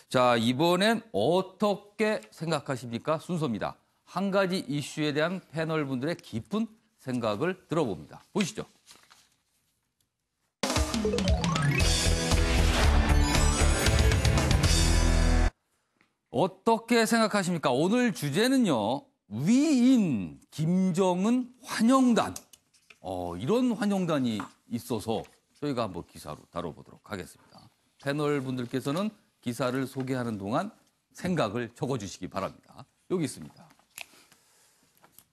자, 이번엔 어떻게 생각하십니까? 순서입니다. 한 가지 이슈에 대한 패널분들의 깊은 생각을 들어봅니다. 보시죠. 어떻게 생각하십니까? 오늘 주제는요. 위인 김정은 환영단. 이런 환영단이 있어서 저희가 한번 기사로 다뤄보도록 하겠습니다. 패널 분들께서는 기사를 소개하는 동안 생각을 적어주시기 바랍니다. 여기 있습니다.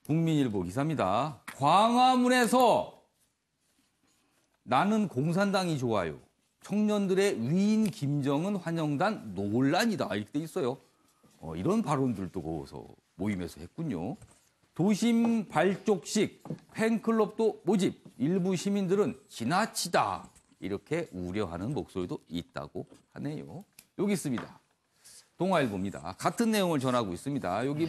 국민일보 기사입니다. 광화문에서 나는 공산당이 좋아요. 청년들의 위인 김정은 환영단 논란이다. 이렇게 돼 있어요. 이런 발언들도 거기서 모임에서 했군요. 도심 발족식 팬클럽도 모집. 일부 시민들은 지나치다. 이렇게 우려하는 목소리도 있다고 하네요. 여기 있습니다. 동아일보입니다. 같은 내용을 전하고 있습니다. 여기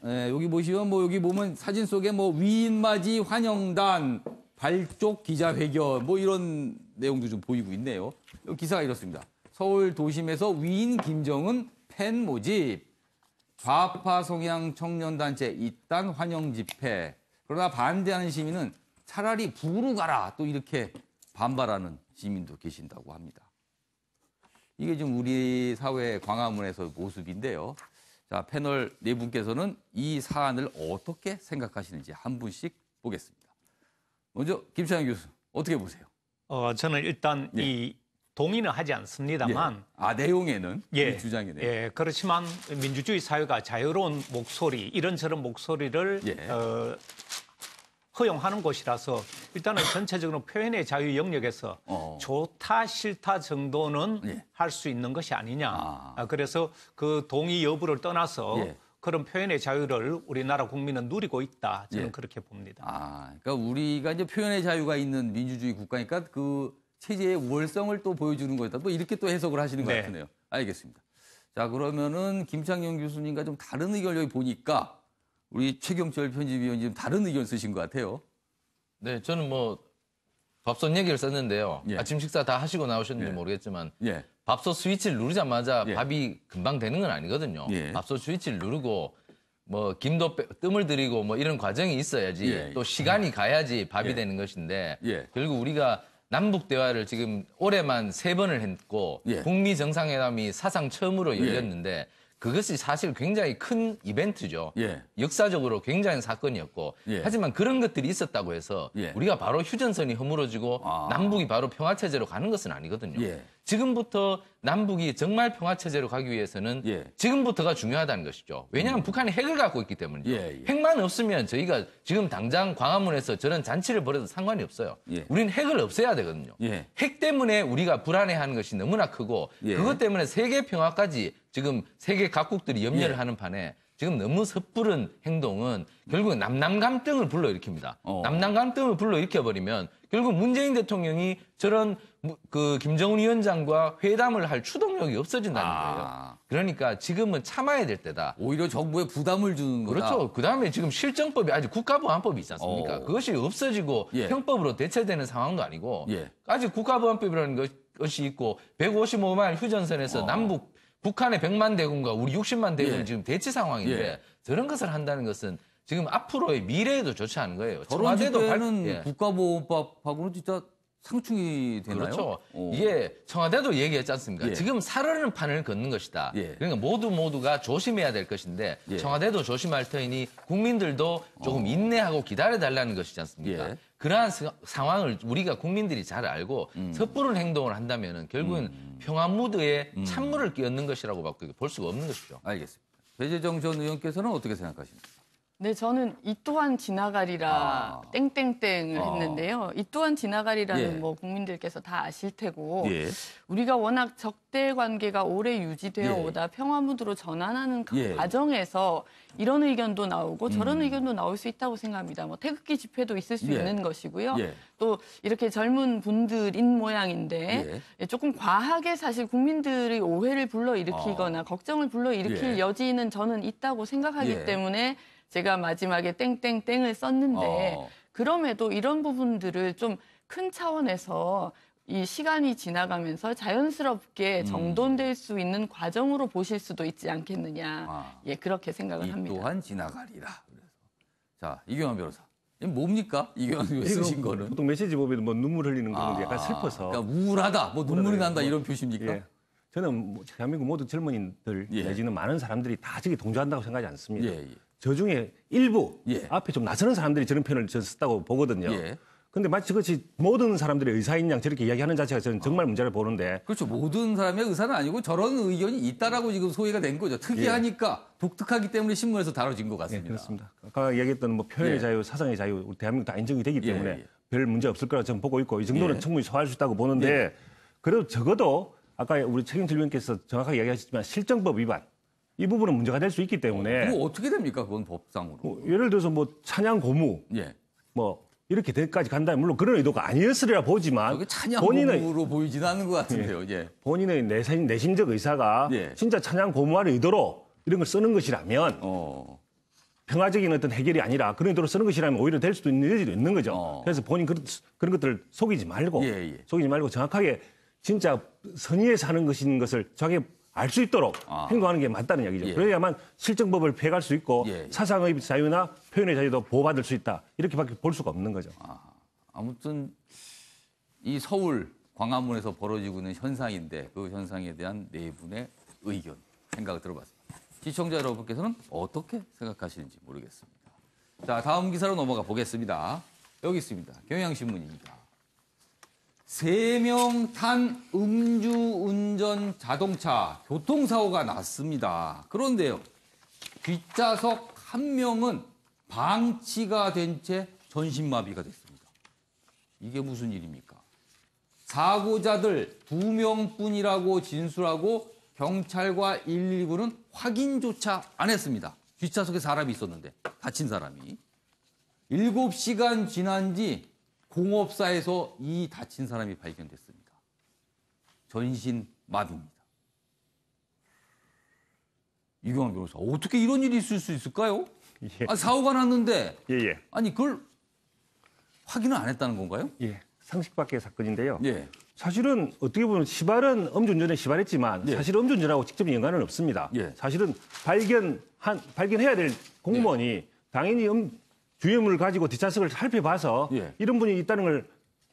여기 보시면 여기 보면 사진 속에 위인맞이 환영단 발족 기자회견 이런 내용도 좀 보이고 있네요. 여기 기사가 이렇습니다. 서울 도심에서 위인 김정은 팬 모집. 좌파 성향 청년단체 이딴 환영 집회. 그러나 반대하는 시민은 차라리 북으로 가라. 또 이렇게 반발하는 시민도 계신다고 합니다. 이게 지금 우리 사회 광화문에서 모습인데요. 자, 패널 네 분께서는 이 사안을 어떻게 생각하시는지 한 분씩 보겠습니다. 먼저 김창현 교수, 어떻게 보세요? 저는 일단 이 동의는 하지 않습니다만. 내용에는? 이 주장이네요. 그렇지만 민주주의 사회가 자유로운 목소리, 이런저런 목소리를 허용하는 곳이라서 일단은 전체적으로 표현의 자유 영역에서 좋다 싫다 정도는 할 수 있는 것이 아니냐. 그래서 그 동의 여부를 떠나서 그런 표현의 자유를 우리나라 국민은 누리고 있다. 저는 그렇게 봅니다. 그러니까 우리가 이제 표현의 자유가 있는 민주주의 국가니까 그 체제의 우월성을 또 보여주는 거다. 또 이렇게 또 해석을 하시는 것 같으네요. 알겠습니다. 자, 그러면은 김창현 교수님과 좀 다른 의견을 여기 보니까 우리 최경철 편집위원님 다른 의견 쓰신 것 같아요. 네, 저는 밥솥 얘기를 썼는데요. 아침 식사 다 하시고 나오셨는지 모르겠지만 밥솥 스위치를 누르자마자 밥이 금방 되는 건 아니거든요. 밥솥 스위치를 누르고 김도 뜸을 들이고 이런 과정이 있어야지 또 시간이 가야지 밥이 되는 것인데 결국 우리가 남북 대화를 지금 올해만 3번을 했고 북미 정상회담이 사상 처음으로 열렸는데 그것이 사실 굉장히 큰 이벤트죠. 역사적으로 굉장한 사건이었고 하지만 그런 것들이 있었다고 해서 우리가 바로 휴전선이 허물어지고 남북이 바로 평화체제로 가는 것은 아니거든요. 지금부터 남북이 정말 평화체제로 가기 위해서는 지금부터가 중요하다는 것이죠. 왜냐하면 북한이 핵을 갖고 있기 때문이죠. 핵만 없으면 저희가 지금 당장 광화문에서 저런 잔치를 벌여도 상관이 없어요. 우리는 핵을 없애야 되거든요. 핵 때문에 우리가 불안해하는 것이 너무나 크고 그것 때문에 세계 평화까지 지금 세계 각국들이 염려를 하는 판에 지금 너무 섣부른 행동은 결국 남남감정을 불러일으킵니다. 남남감정을 불러일으켜버리면 결국 문재인 대통령이 저런 김정은 위원장과 회담을 할 추동력이 없어진다는 거예요. 그러니까 지금은 참아야 될 때다. 오히려 정부에 부담을 주는 거다. 그렇죠. 그다음에 지금 실정법이 아직 국가보안법이 있지 않습니까? 그것이 없어지고 형법으로 대체되는 상황도 아니고 아직 국가보안법이라는 것이 있고 155마일 휴전선에서 북한의 100만 대군과 우리 60만 대군 지금 대치 상황인데 저런 것을 한다는 것은 지금 앞으로의 미래에도 좋지 않은 거예요. 저런 집회는 국가보호법하고는 진짜 상충이 되나요? 그렇죠. 이게 청와대도 얘기했지 않습니까? 지금 살아는 판을 걷는 것이다. 그러니까 모두가 조심해야 될 것인데 청와대도 조심할 터이니 국민들도 조금 인내하고 기다려달라는 것이지 않습니까? 그러한 상황을 우리가 국민들이 잘 알고 섣부른 행동을 한다면 결국은 평화 무드에 찬물을 끼얹는 것이라고 볼 수가 없는 것이죠. 알겠습니다. 배재정 전 의원께서는 어떻게 생각하십니까? 네, 저는 이 또한 지나가리라 땡땡땡을 했는데요. 이 또한 지나가리라는 국민들께서 다 아실 테고 우리가 워낙 적대 관계가 오래 유지되어 오다 평화 무드로 전환하는 그 과정에서 이런 의견도 나오고 저런 의견도 나올 수 있다고 생각합니다. 태극기 집회도 있을 수 있는 것이고요. 또 이렇게 젊은 분들인 모양인데 조금 과하게 사실 국민들의 오해를 불러일으키거나 걱정을 불러일으킬 여지는 저는 있다고 생각하기 때문에 제가 마지막에 땡땡땡을 썼는데 그럼에도 이런 부분들을 좀 큰 차원에서 이 시간이 지나가면서 자연스럽게 정돈될 수 있는 과정으로 보실 수도 있지 않겠느냐. 예, 그렇게 생각을 합니다. 이 또한 지나가리라. 그래서. 자, 이경환 변호사. 이게 뭡니까? 이경환 변호사 쓰신 거는. 보통 메시지 보면 뭐 눈물 흘리는 그런 게 약간 슬퍼서. 그러니까 우울하다, 뭐 눈물이 난다 이런 표시입니까? 예. 저는 대한민국 모든 젊은이들 내지는 많은 사람들이 다 저기 동조한다고 생각하지 않습니다. 저 중에 일부 앞에 좀 나서는 사람들이 저런 표현을 썼다고 보거든요. 근데 마치 그것이 모든 사람들의 의사인 양 저렇게 이야기하는 자체가 저는 정말 문제를 보는데. 그렇죠. 모든 사람의 의사는 아니고 저런 의견이 있다라고 지금 소개가 된 거죠. 특이하니까 독특하기 때문에 신문에서 다뤄진 것 같습니다. 그렇습니다. 아까 이야기했던 뭐 표현의 자유, 사상의 자유, 우리 대한민국 다 인정이 되기 때문에 별 문제 없을 거라고 저는 보고 있고 이 정도는 충분히 소화할 수 있다고 보는데 그래도 적어도 아까 우리 책임질 위원께서 정확하게 이야기하셨지만 실정법 위반 이 부분은 문제가 될 수 있기 때문에. 그거 어떻게 됩니까? 그건 법상으로. 뭐 예를 들어서 뭐 찬양 고무, 뭐 이렇게 될까지 간다면 물론 그런 의도가 아니었으리라 보지만 찬양 고무로 보이지는 않는 것 같은데요. 본인의 내심적 의사가 진짜 찬양 고무할 의도로 이런 걸 쓰는 것이라면 평화적인 어떤 해결이 아니라 그런 의도로 쓰는 것이라면 오히려 될 수도 있는 여지도 있는 거죠. 그래서 본인 그런 것들을 속이지 말고 정확하게 진짜 선의에 사는 것인 것을 정확하게 알 수 있도록 행동하는 게 맞다는 이야기죠. 그래야만 실정법을 폐해갈 수 있고 사상의 자유나 표현의 자유도 보호받을 수 있다. 이렇게밖에 볼 수가 없는 거죠. 아무튼 이 서울 광화문에서 벌어지고 있는 현상인데 그 현상에 대한 네 분의 의견, 생각을 들어봤습니다. 시청자 여러분께서는 어떻게 생각하시는지 모르겠습니다. 자, 다음 기사로 넘어가 보겠습니다. 여기 있습니다. 경향신문입니다. 3명 탄 음주운전 자동차 교통사고가 났습니다. 그런데요, 뒷좌석 1명은 방치가 된 채 전신마비가 됐습니다. 이게 무슨 일입니까? 사고자들 2명뿐이라고 진술하고 경찰과 119는 확인조차 안 했습니다. 뒷좌석에 사람이 있었는데, 다친 사람이. 7시간 지난 지 공업사에서 이 다친 사람이 발견됐습니다. 전신마비입니다. 이경환 변호사, 어떻게 이런 일이 있을 수 있을까요? 사고가 났는데, 아니 그걸 확인을 안 했다는 건가요? 상식 밖의 사건인데요. 사실은 어떻게 보면 시발은 음주운전에 시발했지만 사실 음주운전하고 직접적인 연관은 없습니다. 사실은 발견해야 될 공무원이 당연히 주의의무를 가지고 뒷좌석을 살펴봐서 이런 분이 있다는 걸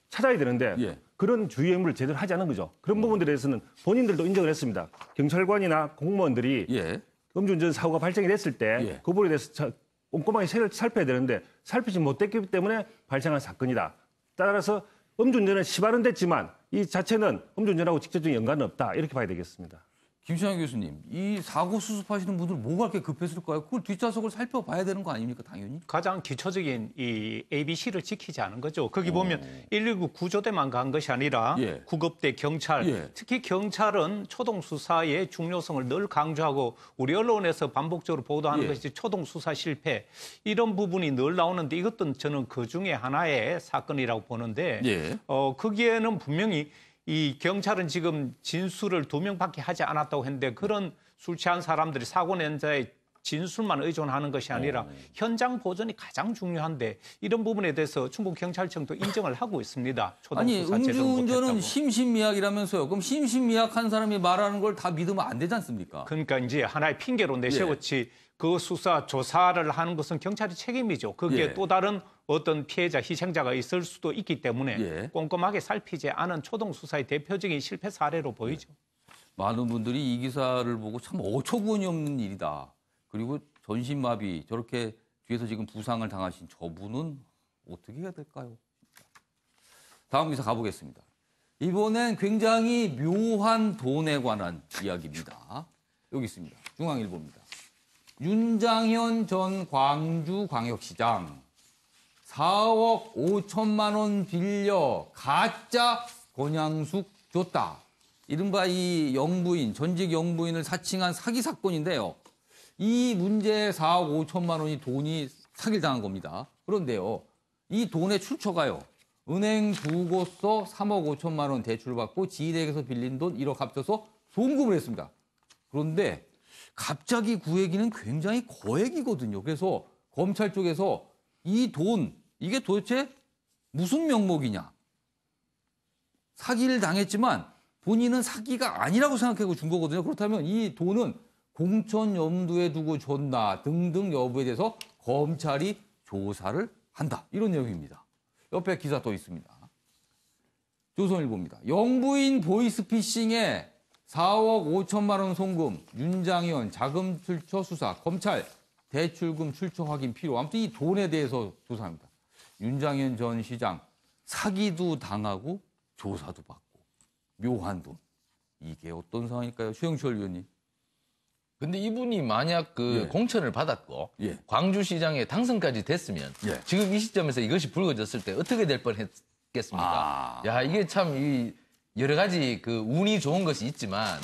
찾아야 되는데 그런 주의의무를 제대로 하지 않은 거죠. 그런 부분들에 대해서는 본인들도 인정을 했습니다. 경찰관이나 공무원들이 음주운전 사고가 발생이 됐을 때 그 부분에 대해서 꼼꼼하게 살펴야 되는데 살피지 못했기 때문에 발생한 사건이다. 따라서 음주운전은 시발은 됐지만 이 자체는 음주운전하고 직접적인 연관은 없다. 이렇게 봐야 되겠습니다. 김신환 교수님, 이 사고 수습하시는 분들 뭐가 그렇게 급했을까요? 그걸 뒷좌석을 살펴봐야 되는 거 아닙니까, 당연히? 가장 기초적인 이 ABC를 지키지 않은 거죠. 거기 보면 119 구조대만 간 것이 아니라 구급대, 경찰, 특히 경찰은 초동 수사의 중요성을 늘 강조하고 우리 언론에서 반복적으로 보도하는 것이 초동 수사 실패 이런 부분이 늘 나오는데 이것도 저는 그 중에 하나의 사건이라고 보는데 거기에는 분명히 이 경찰은 지금 진술을 2명밖에 하지 않았다고 했는데 그런 술 취한 사람들이 사고 낸 자의 진술만 의존하는 것이 아니라 현장 보존이 가장 중요한데 이런 부분에 대해서 충북 경찰청도 인정을 하고 있습니다. 아니 음주운전은 심신미약이라면서요. 그럼 심신미약한 사람이 말하는 걸 다 믿으면 안 되지 않습니까? 그러니까 이제 하나의 핑계로 내세웠지 그 수사 조사를 하는 것은 경찰의 책임이죠. 거기에 또 다른 어떤 피해자, 희생자가 있을 수도 있기 때문에 꼼꼼하게 살피지 않은 초동 수사의 대표적인 실패 사례로 보이죠. 많은 분들이 이 기사를 보고 참 어처구니 없는 일이다. 그리고 전신마비 저렇게 뒤에서 지금 부상을 당하신 저분은 어떻게 해야 될까요? 다음 기사 가보겠습니다. 이번엔 굉장히 묘한 돈에 관한 이야기입니다. 여기 있습니다. 중앙일보입니다. 윤장현 전 광주광역시장 4억 5천만 원 빌려 가짜 권양숙 줬다. 이른바 이 영부인, 전직 영부인을 사칭한 사기 사건인데요. 이 문제에 4억 5천만 원이 돈이 사기를 당한 겁니다. 그런데요, 이 돈의 출처가요. 은행 두 곳서 3억 5천만 원 대출받고 지인에게서 빌린 돈 1억 합쳐서 송금을 했습니다. 그런데 갑자기 구액이는 굉장히 거액이거든요. 그래서 검찰 쪽에서 이 돈, 이게 도대체 무슨 명목이냐. 사기를 당했지만 본인은 사기가 아니라고 생각하고 준 거거든요. 그렇다면 이 돈은 공천 염두에 두고 줬나 등등 여부에 대해서 검찰이 조사를 한다. 이런 내용입니다. 옆에 기사 또 있습니다. 조선일보입니다. 영부인 보이스피싱에 4억 5천만 원 송금, 윤장현 자금 출처 수사, 검찰 대출금 출처 확인 필요. 아무튼 이 돈에 대해서 조사합니다. 윤장현 전 시장 사기도 당하고 조사도 받고 묘한 돈. 이게 어떤 상황일까요? 최영철 의원님. 근데 이분이 만약 공천을 받았고 광주시장에 당선까지 됐으면 지금 이 시점에서 이것이 불거졌을 때 어떻게 될 뻔했겠습니까? 야, 이게 참 여러 가지 운이 좋은 것이 있지만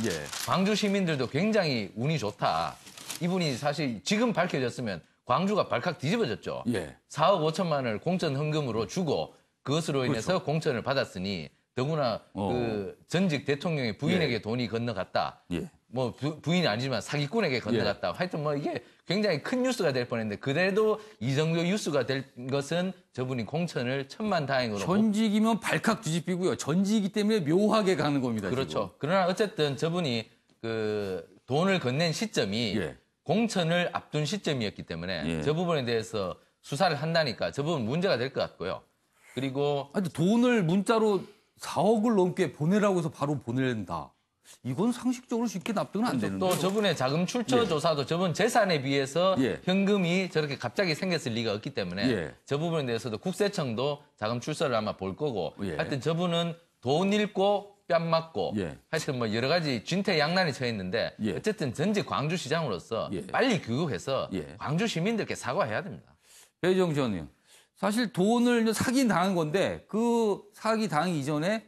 광주 시민들도 굉장히 운이 좋다. 이분이 사실 지금 밝혀졌으면 광주가 발칵 뒤집어졌죠. 4억 5천만 원을 공천 헌금으로 주고 그것으로 인해서 공천을 받았으니 더구나 전직 대통령의 부인에게 돈이 건너갔다. 뭐 부인이 아니지만 사기꾼에게 건너갔다. 하여튼 뭐 이게 굉장히 큰 뉴스가 될 뻔했는데 그래도 이 정도 뉴스가 될 것은 저분이 공천을 천만다행으로 전직이면 발칵 뒤집히고요. 전직이기 때문에 묘하게 가는 겁니다. 그렇죠. 지금. 그러나 어쨌든 저분이 돈을 건넨 시점이 공천을 앞둔 시점이었기 때문에 저 부분에 대해서 수사를 한다니까 저 부분 문제가 될 것 같고요. 그리고 돈을 문자로 4억을 넘게 보내라고 해서 바로 보낸다. 이건 상식적으로 쉽게 납득은 안 되는데. 또 저분의 자금 출처 조사도 저분 재산에 비해서 현금이 저렇게 갑자기 생겼을 리가 없기 때문에 저 부분에 대해서도 국세청도 자금 출처를 아마 볼 거고 하여튼 저분은 돈 잃고 뺨 맞고 하여튼 뭐 여러 가지 진퇴양난에 처했는데 어쨌든 전직 광주시장으로서 빨리 귀국해서 광주 시민들께 사과해야 됩니다. 배정시 의원님. 사실 돈을 사기 당한 건데 그 사기 당하기 이전에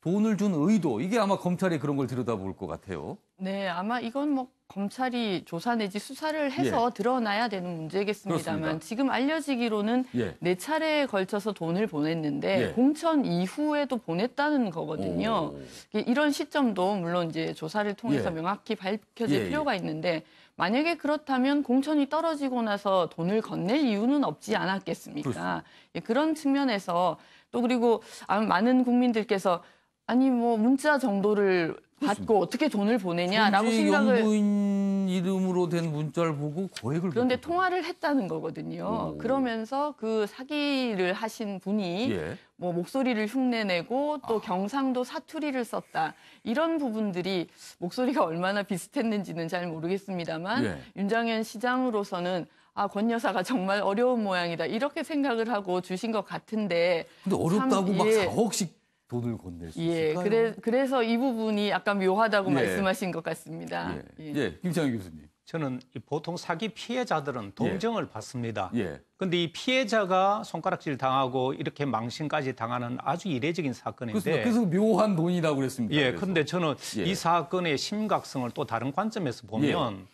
돈을 준 의도 이게 아마 검찰이 그런 걸 들여다볼 것 같아요. 네, 아마 이건 뭐 검찰이 조사 내지 수사를 해서 드러나야 되는 문제겠습니다만 그렇습니다. 지금 알려지기로는 4차례에 걸쳐서 돈을 보냈는데 공천 이후에도 보냈다는 거거든요. 이런 시점도 물론 이제 조사를 통해서 명확히 밝혀질 필요가 있는데 만약에 그렇다면 공천이 떨어지고 나서 돈을 건넬 이유는 없지 않았겠습니까? 그런 측면에서 또 그리고 아마 많은 국민들께서 아니 뭐 문자 정도를 받고 어떻게 돈을 보내냐라고 생각을 영부인 이름으로 된 문자를 보고 고액을 그런데 통화를 했다는 거거든요. 그러면서 그 사기를 하신 분이 뭐 목소리를 흉내내고 또 경상도 사투리를 썼다. 이런 부분들이 목소리가 얼마나 비슷했는지는 잘 모르겠습니다만 윤장현 시장으로서는 권 여사가 정말 어려운 모양이다. 이렇게 생각을 하고 주신 것 같은데. 근데 어렵다고 막 4억씩 돈을 건넬 수 있을까요? 그래서 이 부분이 약간 묘하다고 말씀하신 것 같습니다. 김창희 교수님. 저는 보통 사기 피해자들은 동정을 받습니다. 그런데 이 피해자가 손가락질 당하고 이렇게 망신까지 당하는 아주 이례적인 사건인데. 그래서 묘한 돈이라고 그랬습니다. 그런데 저는 이 사건의 심각성을 또 다른 관점에서 보면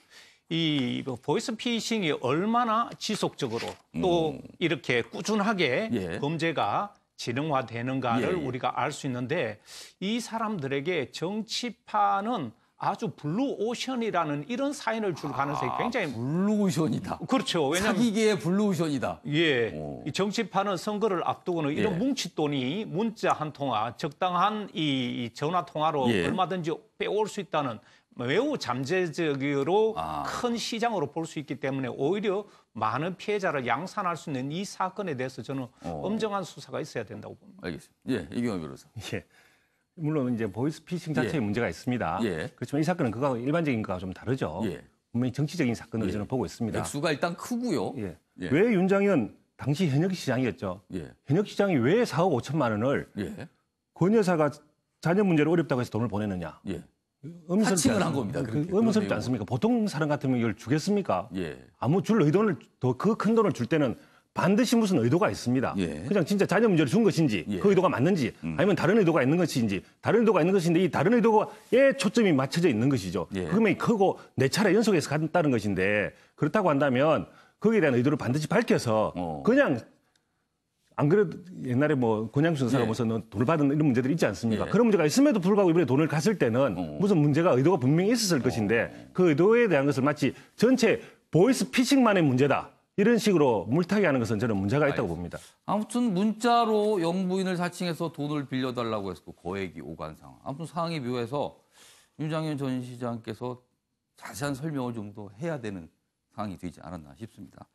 이 보이스피싱이 얼마나 지속적으로 또 이렇게 꾸준하게 범죄가 진흥화되는가를 우리가 알 수 있는데 이 사람들에게 정치판은 아주 블루오션이라는 이런 사인을 줄 가능성이 굉장히 블루오션이다. 그렇죠. 왜냐하면 사기계의 블루오션이다. 이 정치판은 선거를 앞두고는 이런 뭉칫돈이 문자 한 통화, 적당한 이 전화 통화로 얼마든지 빼올 수 있다는 매우 잠재적으로 큰 시장으로 볼 수 있기 때문에 오히려 많은 피해자를 양산할 수 있는 이 사건에 대해서 저는 엄정한 수사가 있어야 된다고 봅니다. 알겠습니다. 이경호 변호사. 물론 이제 보이스피싱 자체에 문제가 있습니다. 그렇지만 이 사건은 그거하고 일반적인 거하고 좀 다르죠. 분명히 정치적인 사건으로 저는 보고 있습니다. 액수가 일단 크고요. 왜 윤장현 당시 현역 시장이었죠. 현역 시장이 왜 4억 5천만 원을 권 여사가 자녀 문제로 어렵다고 해서 돈을 보내느냐. 사칭을 한 겁니다. 의문스럽지 않습니까? 보통 사람 같으면 이걸 주겠습니까? 아무 줄 의도를 더 그 큰 돈을 줄 때는 반드시 무슨 의도가 있습니다. 그냥 진짜 자녀 문제를 준 것인지 그 의도가 맞는지 아니면 다른 의도가 있는 것인지 다른 의도가 있는 것인데 이 다른 의도에 초점이 맞춰져 있는 것이죠. 그러면 크고 4차례 연속해서 갔다는 것인데 그렇다고 한다면 거기에 대한 의도를 반드시 밝혀서 그냥 안 그래도 옛날에 뭐 권양수 여사가 무슨 돈을 받은 이런 문제들이 있지 않습니까? 그런 문제가 있음에도 불구하고 이번에 돈을 갔을 때는 무슨 문제가 의도가 분명히 있었을 것인데 그 의도에 대한 것을 마치 전체 보이스피싱만의 문제다. 이런 식으로 물타기 하는 것은 저는 문제가 있다고 봅니다. 아무튼 문자로 영부인을 사칭해서 돈을 빌려달라고 해서 거액이 오간 상황. 아무튼 상황이 묘해서 윤장현 전 시장께서 자세한 설명을 좀 더 해야 되는 상황이 되지 않았나 싶습니다.